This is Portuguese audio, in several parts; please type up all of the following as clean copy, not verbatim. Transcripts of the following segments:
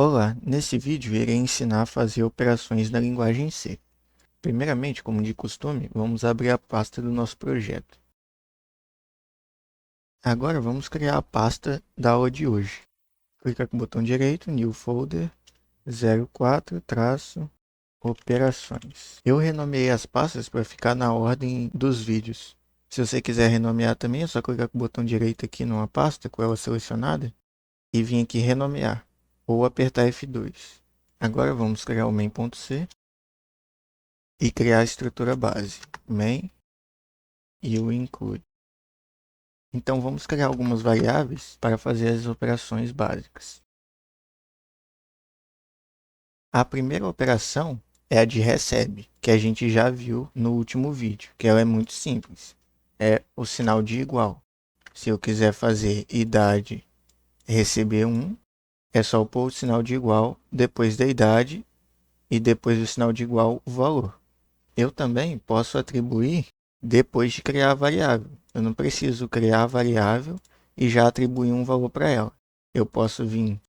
Olá, nesse vídeo irei ensinar a fazer operações na linguagem C. Primeiramente, como de costume, vamos abrir a pasta do nosso projeto. Agora vamos criar a pasta da aula de hoje. Clica com o botão direito, New Folder 04-operações. Eu renomeei as pastas para ficar na ordem dos vídeos. Se você quiser renomear também, é só clicar com o botão direito aqui numa pasta com ela selecionada e vir aqui renomear, ou apertar F2. Agora vamos criar o main.c e criar a estrutura base, main e o include. Então vamos criar algumas variáveis para fazer as operações básicas. A primeira operação é a de recebe, que a gente já viu no último vídeo, que ela é muito simples. É o sinal de igual. Se eu quiser fazer idade receber 1, é só pôr o sinal de igual depois da idade e depois do sinal de igual o valor. Eu também posso atribuir depois de criar a variável. Eu não preciso criar a variável e já atribuir um valor para ela. Eu posso vir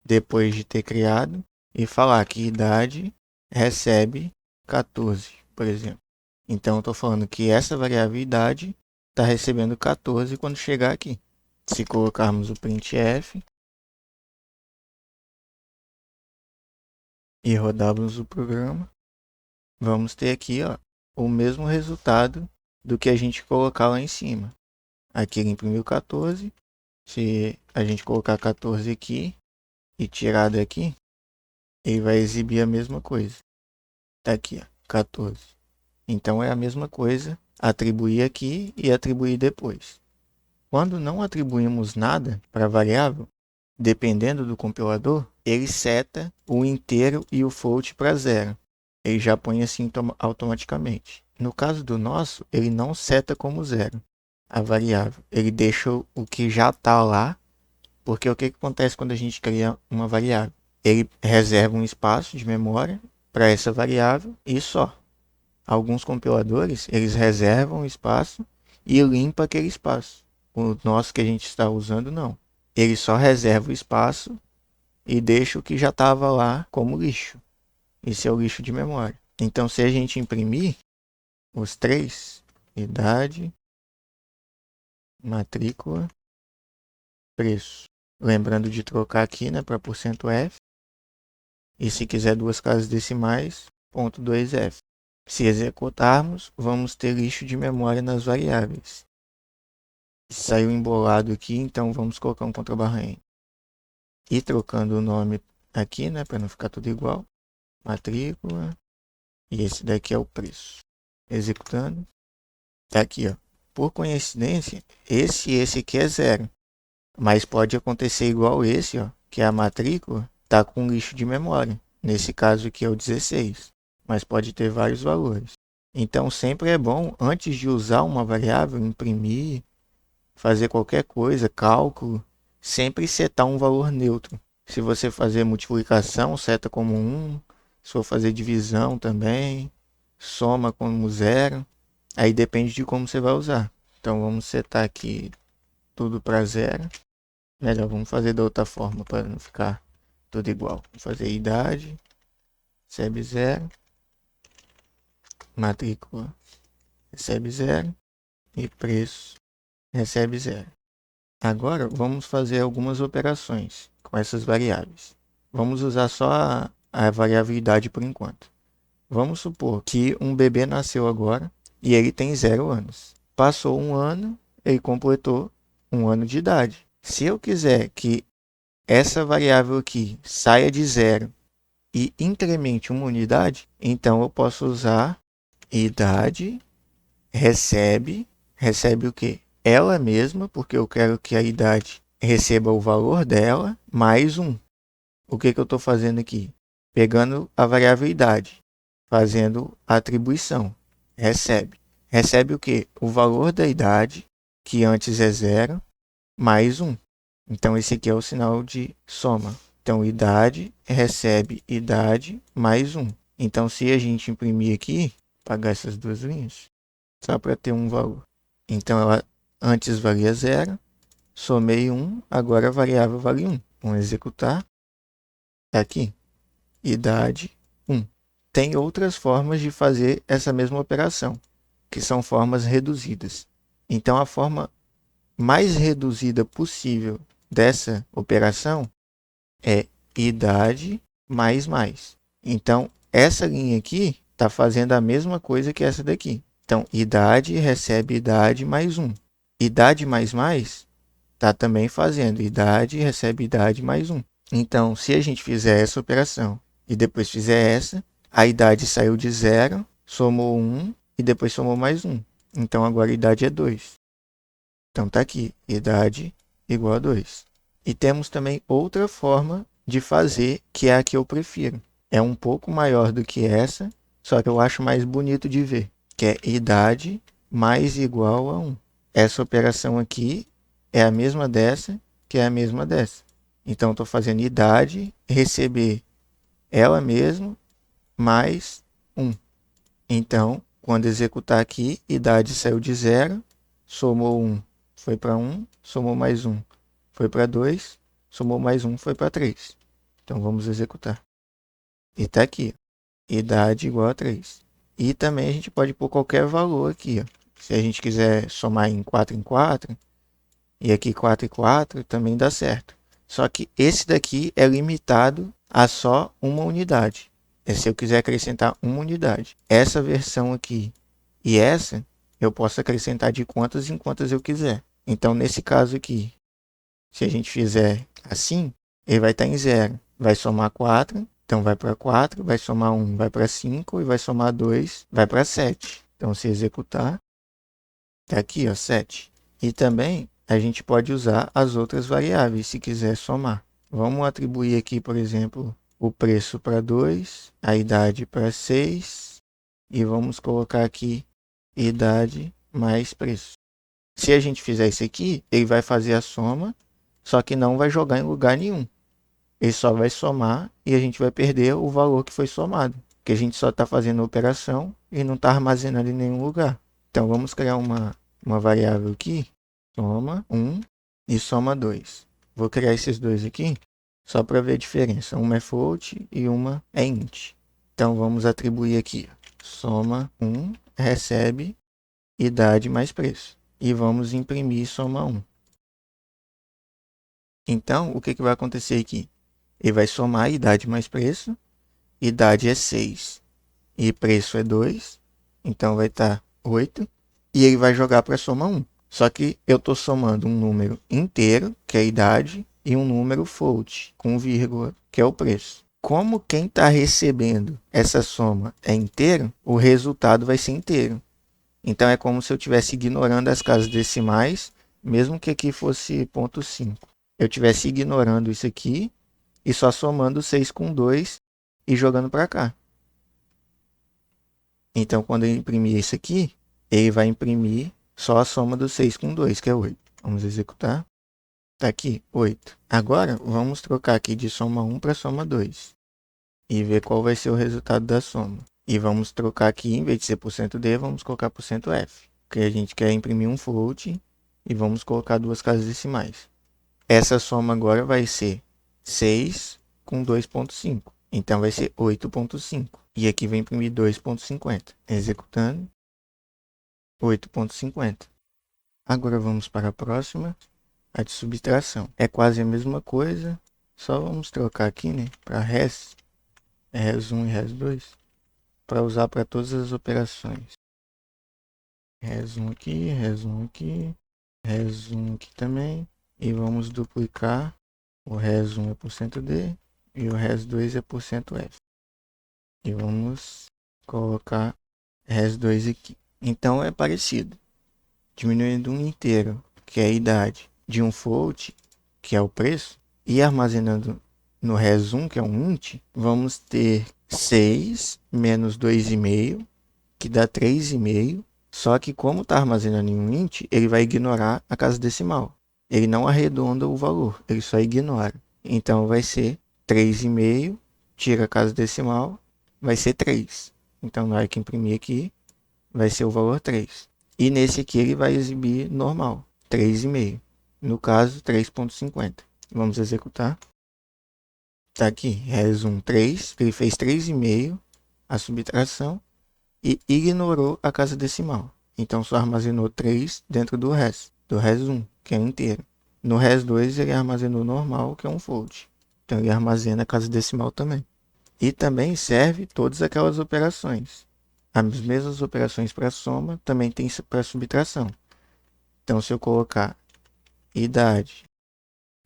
depois de ter criado e falar que idade recebe 14, por exemplo. Então, eu estou falando que essa variável idade está recebendo 14 quando chegar aqui. Se colocarmos o printf e rodarmos o programa, vamos ter aqui o mesmo resultado do que a gente colocar lá em cima. Aqui ele imprimiu 14. Se a gente colocar 14 aqui e tirar daqui, ele vai exibir a mesma coisa. Tá aqui, ó, 14. Então é a mesma coisa atribuir aqui e atribuir depois. Quando não atribuímos nada para a variável, dependendo do compilador, ele seta o inteiro e o float para zero. Ele já põe assim automaticamente. No caso do nosso, ele não seta como zero a variável. Ele deixa o que já está lá, porque o que acontece quando a gente cria uma variável? Ele reserva um espaço de memória para essa variável e só. Alguns compiladores, eles reservam o espaço e limpa aquele espaço. O nosso que a gente está usando, não. Ele só reserva o espaço e deixa o que já estava lá como lixo. Esse é o lixo de memória. Então, se a gente imprimir os três, idade, matrícula, preço. Lembrando de trocar aqui, né, para %F. E se quiser duas casas decimais, .2F. Se executarmos, vamos ter lixo de memória nas variáveis. Saiu embolado aqui, então vamos colocar um contrabarra N. E trocando o nome aqui, né, para não ficar tudo igual. Matrícula. E esse daqui é o preço. Executando. Tá aqui, ó. Por coincidência, esse aqui é zero. Mas pode acontecer igual esse, ó, que é a matrícula, tá com lixo de memória. Nesse caso aqui é o 16, mas pode ter vários valores. Então sempre é bom, antes de usar uma variável, imprimir, fazer qualquer coisa, cálculo, sempre setar um valor neutro. Se você fazer multiplicação, seta como 1. Se for fazer divisão também, soma como 0. Aí depende de como você vai usar. Então vamos setar aqui tudo para 0. Melhor, vamos fazer da outra forma para não ficar tudo igual. Vamos fazer idade, recebe 0, matrícula, recebe 0 e preço, recebe 0. Agora vamos fazer algumas operações com essas variáveis. Vamos usar só a variável idade por enquanto. Vamos supor que um bebê nasceu agora e ele tem 0 anos. Passou um ano, ele completou 1 ano de idade. Se eu quiser que essa variável aqui saia de 0 e incremente uma unidade, então eu posso usar idade recebe o quê? Ela mesma, porque eu quero que a idade receba o valor dela, mais 1. O que eu estou fazendo aqui? Pegando a variável idade, fazendo a atribuição, recebe. Recebe o quê? O valor da idade, que antes é 0, mais 1. Então, esse aqui é o sinal de soma. Então, idade recebe idade mais 1. Então, se a gente imprimir aqui, apagar essas duas linhas, só para ter um valor. Então, ela antes valia 0, somei 1, agora a variável vale 1. Vamos executar. Tá aqui, idade 1. Tem outras formas de fazer essa mesma operação, que são formas reduzidas. Então, a forma mais reduzida possível dessa operação é idade mais mais. Então, essa linha aqui está fazendo a mesma coisa que essa daqui. Então, idade recebe idade mais 1. Idade mais mais está também fazendo idade recebe idade mais 1. Então, se a gente fizer essa operação e depois fizer essa, a idade saiu de 0, somou 1 e depois somou mais 1. Então, agora a idade é 2. Então, está aqui, idade igual a 2. E temos também outra forma de fazer, que é a que eu prefiro. É um pouco maior do que essa, só que eu acho mais bonito de ver, que é idade mais igual a 1. Essa operação aqui é a mesma dessa, que é a mesma dessa. Então, estou fazendo idade, receber ela mesma, mais 1. Então, quando executar aqui, idade saiu de 0, somou 1, foi para 1, somou mais 1, foi para 2, somou mais 1, foi para 3. Então, vamos executar. E está aqui, idade igual a 3. E também a gente pode pôr qualquer valor aqui. Ó. Se a gente quiser somar em 4, e aqui 4 e 4, também dá certo. Só que esse daqui é limitado a só uma unidade. É se eu quiser acrescentar uma unidade. Essa versão aqui e essa, eu posso acrescentar de quantas em quantas eu quiser. Então, nesse caso aqui, se a gente fizer assim, ele vai estar em 0. Vai somar 4, então vai para 4, vai somar 1, vai para 5 e vai somar 2, vai para 7. Então, se executar, está aqui, ó, 7. E também a gente pode usar as outras variáveis se quiser somar. Vamos atribuir aqui, por exemplo, o preço para 2, a idade para 6 e vamos colocar aqui idade mais preço. Se a gente fizer isso aqui, ele vai fazer a soma, só que não vai jogar em lugar nenhum. Ele só vai somar e a gente vai perder o valor que foi somado, porque a gente só está fazendo a operação e não está armazenando em nenhum lugar. Então, vamos criar uma variável aqui, soma 1 e soma 2. Vou criar esses dois aqui só para ver a diferença. Uma é float e uma é int. Então, vamos atribuir aqui, soma 1 recebe idade mais preço. E vamos imprimir soma 1. Então, o que vai acontecer aqui? Ele vai somar idade mais preço. Idade é 6 e preço é 2. Então, vai estar 8. E ele vai jogar para a soma 1. Só que eu estou somando um número inteiro, que é a idade, e um número float, com vírgula, que é o preço. Como quem está recebendo essa soma é inteiro, o resultado vai ser inteiro. Então, é como se eu estivesse ignorando as casas decimais, mesmo que aqui fosse 0,5. Eu estivesse ignorando isso aqui e só somando 6 com 2 e jogando para cá. Então, quando eu imprimir isso aqui, ele vai imprimir só a soma do 6 com 2, que é 8. Vamos executar. Está aqui, 8. Agora, vamos trocar aqui de soma 1 para soma 2 e ver qual vai ser o resultado da soma. E vamos trocar aqui, em vez de ser %D, vamos colocar %F. Porque a gente quer imprimir um float e vamos colocar duas casas decimais. Essa soma agora vai ser 6 com 2,5. Então, vai ser 8,5. E aqui vai imprimir 2,50. Executando. 8,50. Agora vamos para a próxima, a de subtração. É quase a mesma coisa, só vamos trocar aqui, né, para res 1 e res 2, para usar para todas as operações. Res 1 aqui, res 1 aqui, res 1 aqui também. E vamos duplicar. O res 1 é %D e o res 2 é %F. E vamos colocar res 2 aqui. Então é parecido. Diminuindo um inteiro, que é a idade, de um float, que é o preço, e armazenando no res 1, que é um int, vamos ter 6 menos 2,5, que dá 3,5. Só que como está armazenando em um int, ele vai ignorar a casa decimal. Ele não arredonda o valor, ele só ignora. Então vai ser 3,5, tira a casa decimal, vai ser 3. Então na hora que imprimir aqui, vai ser o valor 3. E nesse aqui ele vai exibir normal, 3,5. No caso, 3,50. Vamos executar. Tá aqui, res1 3, ele fez 3,5 a subtração e ignorou a casa decimal. Então só armazenou 3 dentro do res1, que é inteiro. No res2 ele armazenou normal, que é um float. Então ele armazena a casa decimal também. E também serve todas aquelas operações. As mesmas operações para soma também tem para subtração. Então se eu colocar idade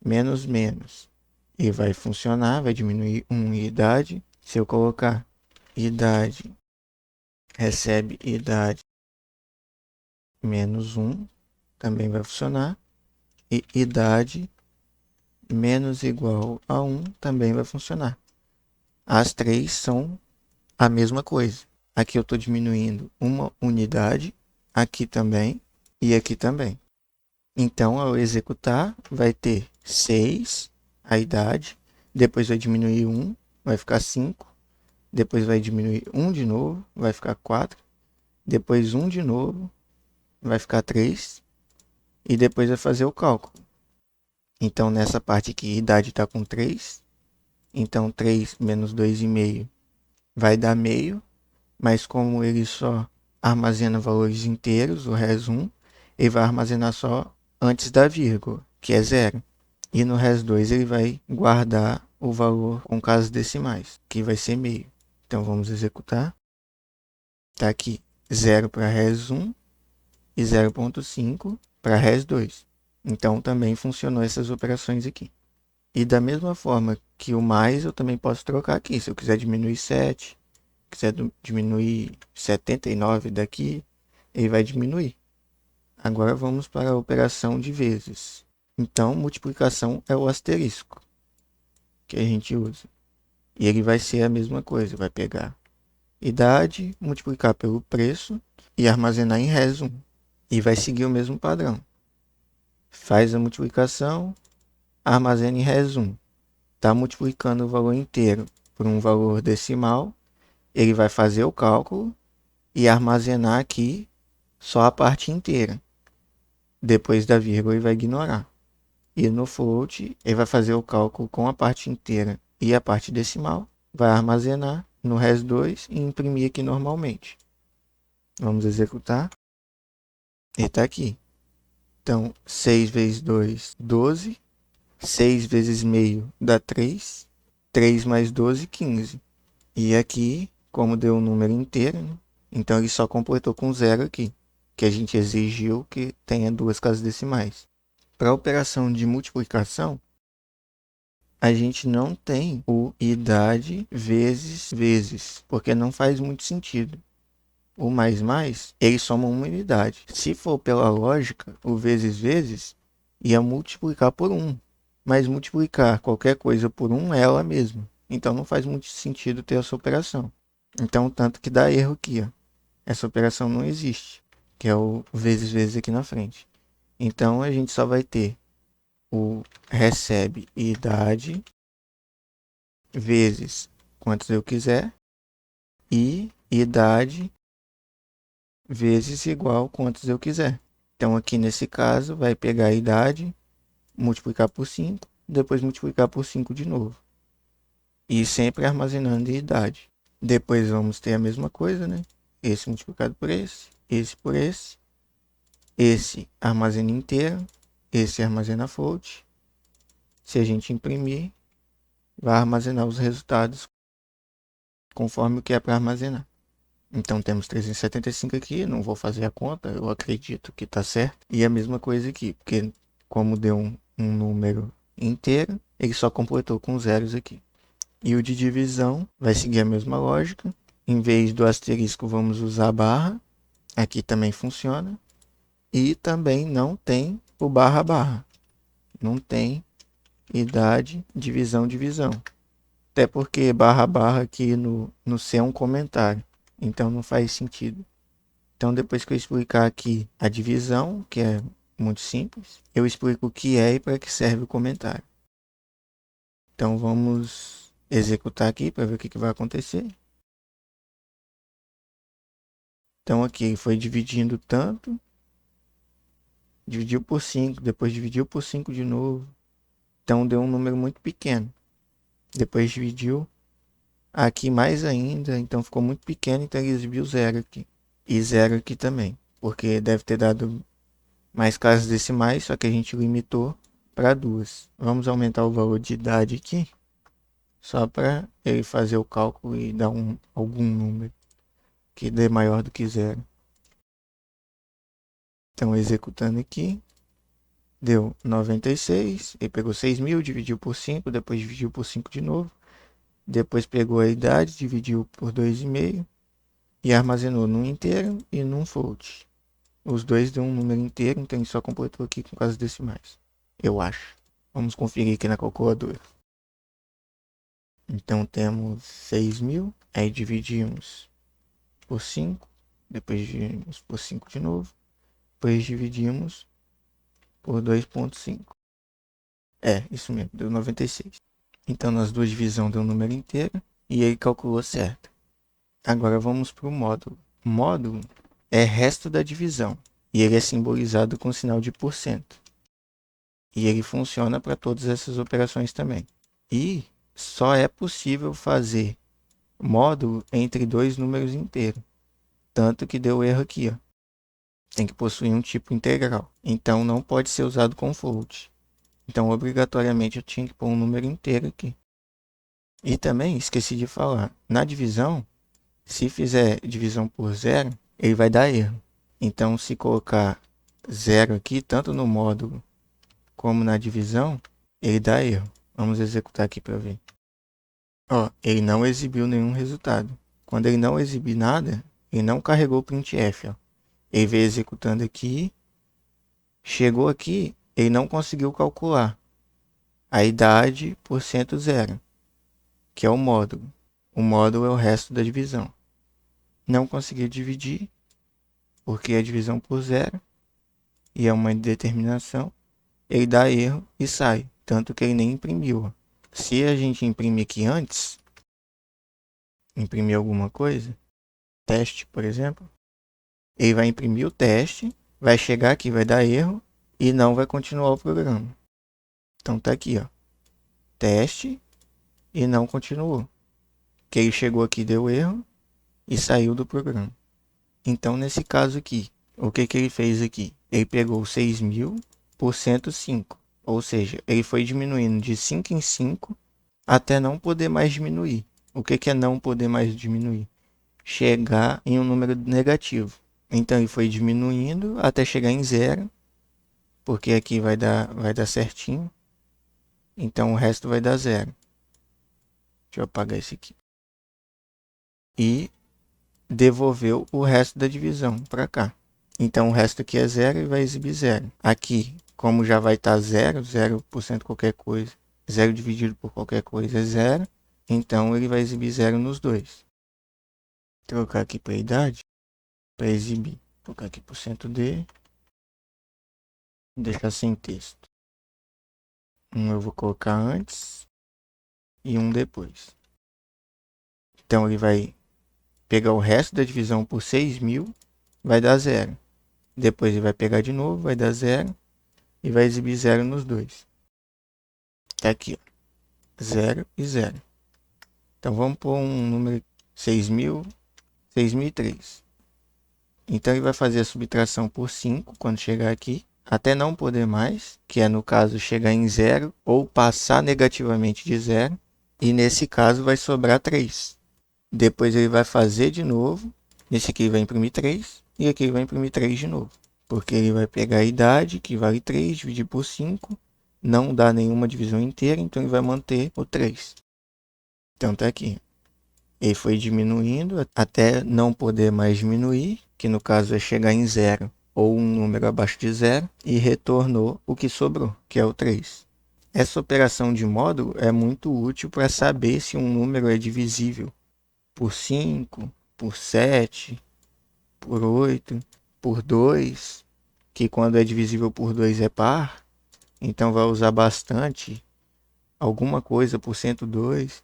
menos menos, ele vai funcionar, vai diminuir 1 em idade. Se eu colocar idade recebe idade menos 1, também vai funcionar. E idade menos igual a 1 também vai funcionar. As três são a mesma coisa. Aqui eu estou diminuindo uma unidade, aqui também e aqui também. Então, ao executar, vai ter 6, a idade, depois vai diminuir 1, vai ficar 5, depois vai diminuir 1 de novo, vai ficar 4, depois 1 de novo, vai ficar 3, e depois vai fazer o cálculo. Então, nessa parte aqui, idade está com 3, então 3 menos 2,5 vai dar meio, mas como ele só armazena valores inteiros, o res1, ele vai armazenar só antes da vírgula, que é 0. E no res2 ele vai guardar o valor com casas decimais, que vai ser meio. Então vamos executar. Está aqui 0 para res1 e 0,5 para res2. Então também funcionou essas operações aqui. E da mesma forma que o mais, eu também posso trocar aqui. Se eu quiser diminuir 7, quiser diminuir 79 daqui, ele vai diminuir. Agora vamos para a operação de vezes. Então, multiplicação é o asterisco que a gente usa. E ele vai ser a mesma coisa, vai pegar idade, multiplicar pelo preço e armazenar em res1. E vai seguir o mesmo padrão. Faz a multiplicação, armazena em res1. Está multiplicando o valor inteiro por um valor decimal, ele vai fazer o cálculo e armazenar aqui só a parte inteira. Depois da vírgula ele vai ignorar. E no float ele vai fazer o cálculo com a parte inteira e a parte decimal, vai armazenar no res2 e imprimir aqui normalmente. Vamos executar. E está aqui. Então, 6 vezes 2, 12. 6 vezes meio dá 3. 3 mais 12, 15. E aqui, como deu um número inteiro, né? Então ele só completou com 0 aqui, que a gente exigiu que tenha duas casas decimais. Para a operação de multiplicação, a gente não tem o idade vezes vezes, porque não faz muito sentido. O mais, ele soma uma unidade. Se for pela lógica, o vezes vezes ia multiplicar por 1. Mas multiplicar qualquer coisa por 1 é ela mesma. Então não faz muito sentido ter essa operação. Então, tanto que dá erro aqui, ó. Essa operação não existe, que é o vezes vezes aqui na frente. Então a gente só vai ter o recebe idade vezes quantos eu quiser e idade vezes igual quantos eu quiser. Então aqui nesse caso vai pegar a idade, multiplicar por 5, depois multiplicar por 5 de novo. E sempre armazenando a idade. Depois vamos ter a mesma coisa, né? Esse multiplicado por esse por esse armazena inteiro, esse armazena float. Se a gente imprimir, vai armazenar os resultados conforme o que é para armazenar. Então temos 375 aqui, não vou fazer a conta, eu acredito que está certo. E a mesma coisa aqui, porque como deu um número inteiro, ele só completou com zeros aqui. E o de divisão vai seguir a mesma lógica. Em vez do asterisco, vamos usar a barra. Aqui também funciona. E também não tem o barra barra. Não tem idade, divisão, divisão. Até porque barra barra aqui no C é um comentário. Então não faz sentido. Então depois que eu explicar aqui a divisão, que é muito simples, eu explico o que é e para que serve o comentário. Então vamos executar aqui para ver o que vai acontecer. Então aqui foi dividindo tanto, dividiu por 5, depois dividiu por 5 de novo. Então deu um número muito pequeno. Depois dividiu aqui mais ainda, então ficou muito pequeno, então ele exibiu 0 aqui. E 0 aqui também, porque deve ter dado mais casas decimais, só que a gente limitou para 2. Vamos aumentar o valor de idade aqui, só para ele fazer o cálculo e dar algum número que dê maior do que 0. Então, executando aqui, deu 96, ele pegou 6.000, dividiu por 5, depois dividiu por 5 de novo, depois pegou a idade, dividiu por 2,5 e armazenou num inteiro e num float. Os dois deu um número inteiro, então ele só completou aqui com casas decimais, eu acho. Vamos conferir aqui na calculadora. Então temos 6.000, aí dividimos por 5, depois dividimos por 5 de novo, depois dividimos por 2,5. Isso mesmo, deu 96. Então nas duas divisões deu um número inteiro e ele calculou certo. Agora vamos para o módulo. O módulo é resto da divisão e ele é simbolizado com o sinal de porcento. E ele funciona para todas essas operações também. E só é possível fazer módulo entre dois números inteiros. Tanto que deu erro aqui, ó. Tem que possuir um tipo integral. Então não pode ser usado com float. Então obrigatoriamente eu tinha que pôr um número inteiro aqui. E também esqueci de falar, na divisão, se fizer divisão por 0, ele vai dar erro. Então se colocar 0 aqui, tanto no módulo como na divisão, ele dá erro. Vamos executar aqui para ver. Ó, ele não exibiu nenhum resultado. Quando ele não exibir nada, ele não carregou o printf. Ó. Ele veio executando aqui. Chegou aqui, ele não conseguiu calcular a idade por 0, que é o módulo. O módulo é o resto da divisão. Não conseguiu dividir, porque é divisão por 0, e é uma determinação. Ele dá erro e sai, tanto que ele nem imprimiu. Ó. Se a gente imprimir aqui antes, imprimir alguma coisa, teste, por exemplo, ele vai imprimir o teste, vai chegar aqui, vai dar erro e não vai continuar o programa. Então tá aqui, ó, teste e não continuou. Que ele chegou aqui, deu erro e saiu do programa. Então nesse caso aqui, o que ele fez aqui? Ele pegou 6.000 por 105, ou seja, ele foi diminuindo de 5 em 5 até não poder mais diminuir. O que é não poder mais diminuir? Chegar em um número negativo. Então ele foi diminuindo até chegar em 0, porque aqui vai dar certinho. Então o resto vai dar 0. Deixa eu apagar esse aqui. E devolveu o resto da divisão para cá. Então o resto aqui é 0 e vai exibir 0. Aqui, como já vai estar 0, 0% qualquer coisa, 0 dividido por qualquer coisa é 0. Então ele vai exibir 0 nos dois. Trocar aqui para a idade, para exibir. Trocar aqui por %d. Deixar sem texto. Um eu vou colocar antes e um depois. Então ele vai pegar o resto da divisão por 6.000, vai dar 0. Depois ele vai pegar de novo, vai dar 0 e vai exibir 0 nos dois. Tá aqui, ó. 0 e 0. Então vamos pôr um número 6.000, 6.003. Então ele vai fazer a subtração por 5 quando chegar aqui, até não poder mais, que é no caso chegar em 0 ou passar negativamente de 0. E nesse caso vai sobrar 3. Depois ele vai fazer de novo. Nesse aqui ele vai imprimir 3 e aqui ele vai imprimir 3 de novo. Porque ele vai pegar a idade, que vale 3, dividir por 5. Não dá nenhuma divisão inteira, então ele vai manter o 3. Então tá aqui. Ele foi diminuindo até não poder mais diminuir, que no caso é chegar em 0 ou um número abaixo de 0, e retornou o que sobrou, que é o 3. Essa operação de módulo é muito útil para saber se um número é divisível por 5, por 7, por 8, por 2, que quando é divisível por 2 é par, então vai usar bastante alguma coisa por 102.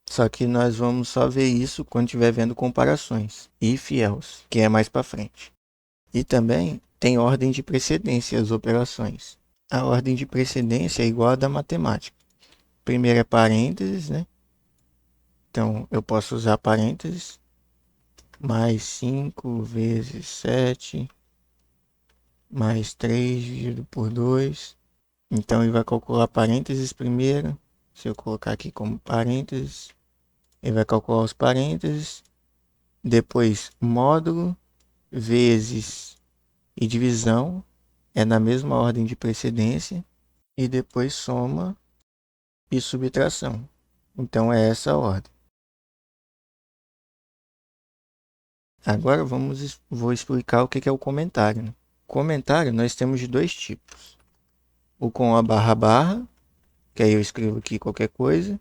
Só que nós vamos só ver isso quando estiver vendo comparações. If else, que é mais para frente. E também tem ordem de precedência as operações. A ordem de precedência é igual à da matemática. primeiro é parênteses, né? Então eu posso usar parênteses. Mais 5 vezes 7 mais 3 dividido por 2. Então ele vai calcular parênteses primeiro. Se eu colocar aqui como parênteses, ele vai calcular os parênteses. Depois módulo vezes e divisão é na mesma ordem de precedência. E depois soma e subtração. Então é essa a ordem. Agora vou explicar o que é o comentário, né? Comentário nós temos de dois tipos. O com a barra barra, que aí eu escrevo aqui qualquer coisa,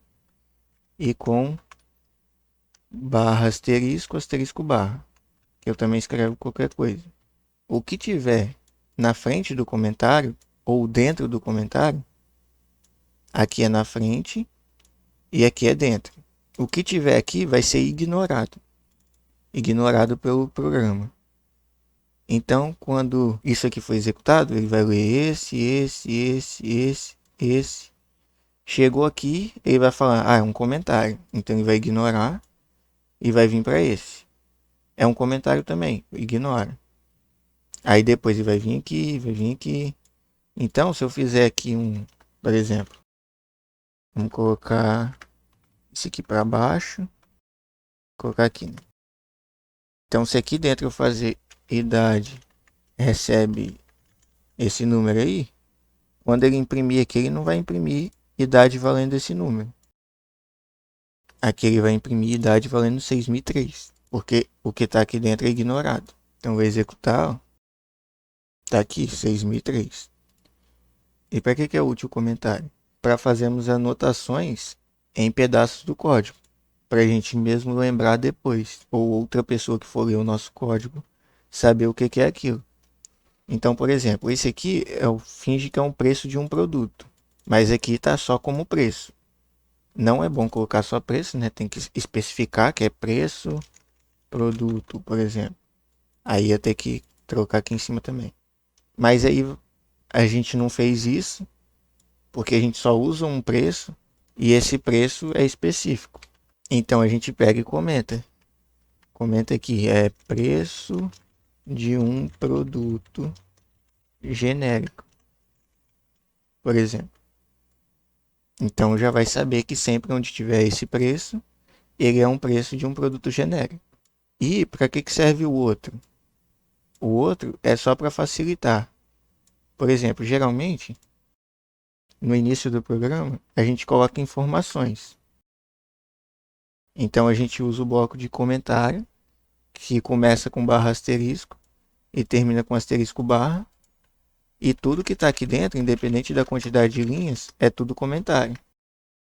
e com barra asterisco, asterisco barra, que eu também escrevo qualquer coisa. O que tiver na frente do comentário ou dentro do comentário, aqui é na frente e aqui é dentro. O que tiver aqui vai ser ignorado pelo programa. Então, quando isso aqui for executado, ele vai ler esse. Chegou aqui, ele vai falar, é um comentário. Então, ele vai ignorar e vai vir para esse. É um comentário também, ignora. Aí depois ele vai vir aqui. Então, se eu fizer aqui por exemplo, vamos colocar isso aqui para baixo, colocar aqui, né? Então, se aqui dentro eu fazer idade recebe esse número aí, quando ele imprimir aqui, ele não vai imprimir idade valendo esse número. Aqui ele vai imprimir idade valendo 6003, porque o que está aqui dentro é ignorado. Então, vou executar, está aqui 6003. E para que é útil o comentário? Para fazermos anotações em pedaços do código, para a gente mesmo lembrar depois, ou outra pessoa que for ler o nosso código, saber o que é aquilo. Então, por exemplo, esse aqui finge que é um preço de um produto, mas aqui está só como preço. Não é bom colocar só preço, né? Tem que especificar que é preço, produto, por exemplo. Aí ia ter que trocar aqui em cima também. Mas aí a gente não fez isso, porque a gente só usa um preço e esse preço é específico. Então a gente pega e comenta. Comenta aqui, é preço de um produto genérico, por exemplo. Então já vai saber que sempre onde tiver esse preço, ele é um preço de um produto genérico. E para que serve o outro? O outro é só para facilitar. Por exemplo, geralmente, no início do programa, a gente coloca informações. Então a gente usa o bloco de comentário, que começa com barra asterisco e termina com asterisco barra. E tudo que está aqui dentro, independente da quantidade de linhas, é tudo comentário.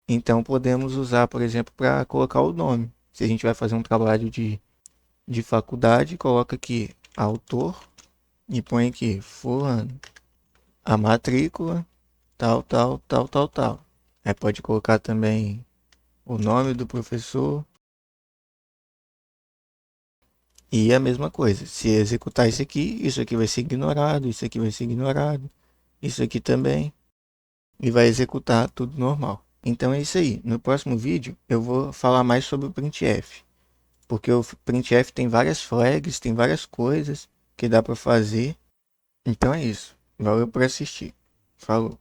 Então podemos usar, por exemplo, para colocar o nome. Se a gente vai fazer um trabalho de faculdade, coloca aqui autor e põe aqui fulano. A matrícula, tal. Aí pode colocar também o nome do professor. E a mesma coisa, se executar isso aqui vai ser ignorado, isso aqui vai ser ignorado, isso aqui também. E vai executar tudo normal. Então é isso aí. No próximo vídeo eu vou falar mais sobre o printf. Porque o printf tem várias flags, tem várias coisas que dá para fazer. Então é isso. Valeu por assistir. Falou.